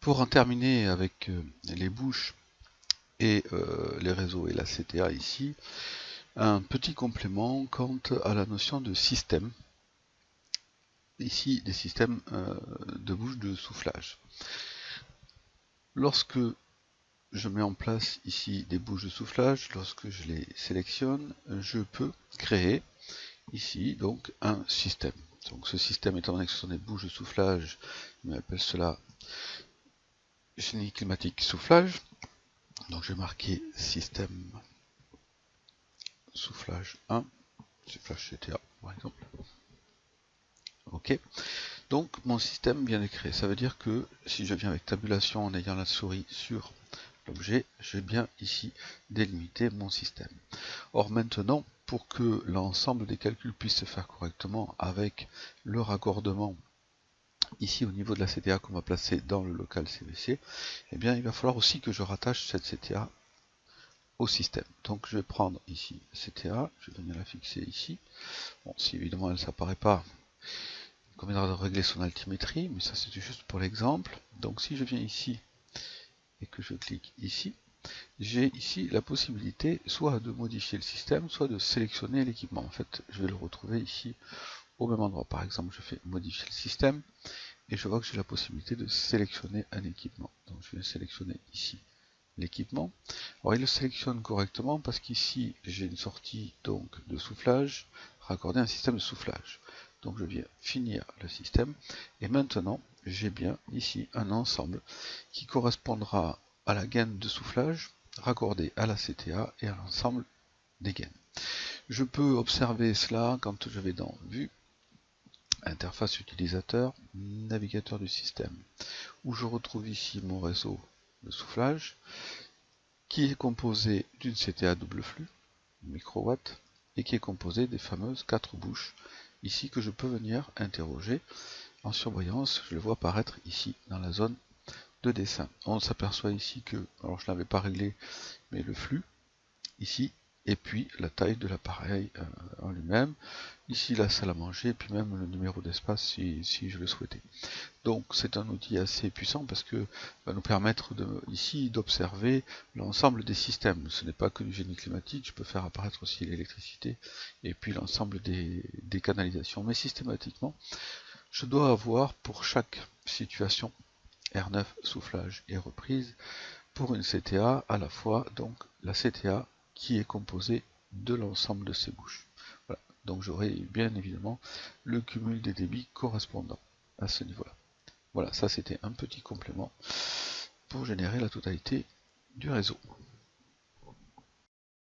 Pour en terminer avec les bouches et les réseaux et la CTA ici, un petit complément quant à la notion de système. Ici, des systèmes de bouches de soufflage. Lorsque je mets en place ici des bouches de soufflage, lorsque je les sélectionne, je peux créer ici donc un système. Donc ce système, étant donné que ce sont des bouches de soufflage, on appelle cela génie climatique soufflage. Donc je vais marquer système soufflage 1, soufflage CTA par exemple. Ok. Donc mon système vient d'être créé. Ça veut dire que si je viens avec tabulation en ayant la souris sur l'objet, je vais bien ici délimiter mon système. Or maintenant, pour que l'ensemble des calculs puisse se faire correctement avec le raccordement ici au niveau de la CTA qu'on va placer dans le local CVC, eh bien il va falloir aussi que je rattache cette CTA au système. Donc je vais prendre ici CTA, je vais venir la fixer ici. Bon, si évidemment elle ne s'apparaît pas, il conviendra de régler son altimétrie, mais ça c'était juste pour l'exemple. Donc si je viens ici et que je clique ici, j'ai ici la possibilité soit de modifier le système, soit de sélectionner l'équipement. En fait, je vais le retrouver ici au même endroit. Par exemple, je fais modifier le système et je vois que j'ai la possibilité de sélectionner un équipement. Donc je vais sélectionner ici l'équipement. Alors il le sélectionne correctement parce qu'ici j'ai une sortie donc de soufflage raccordée à un système de soufflage. Donc je viens finir le système et maintenant j'ai bien ici un ensemble qui correspondra à la gaine de soufflage raccordée à la CTA et à l'ensemble des gaines. Je peux observer cela quand je vais dans Vue, interface utilisateur, navigateur du système, où je retrouve ici mon réseau de soufflage qui est composé d'une CTA double flux, microwatt, et qui est composé des fameuses 4 bouches, ici que je peux venir interroger en surbrillance. Je le vois apparaître ici dans la zone de dessin. On s'aperçoit ici que, alors je ne l'avais pas réglé, mais le flux, ici, et puis la taille de l'appareil en lui-même, ici la salle à manger, et puis même le numéro d'espace si je le souhaitais. Donc c'est un outil assez puissant parce que va nous permettre ici d'observer l'ensemble des systèmes. Ce n'est pas que du génie climatique, je peux faire apparaître aussi l'électricité et puis l'ensemble des canalisations. Mais systématiquement, je dois avoir pour chaque situation R9, soufflage et reprise, pour une CTA à la fois donc la CTA qui est composée de l'ensemble de ces bouches. Voilà. Donc j'aurai bien évidemment le cumul des débits correspondants à ce niveau-là. Voilà, ça c'était un petit complément pour générer la totalité du réseau.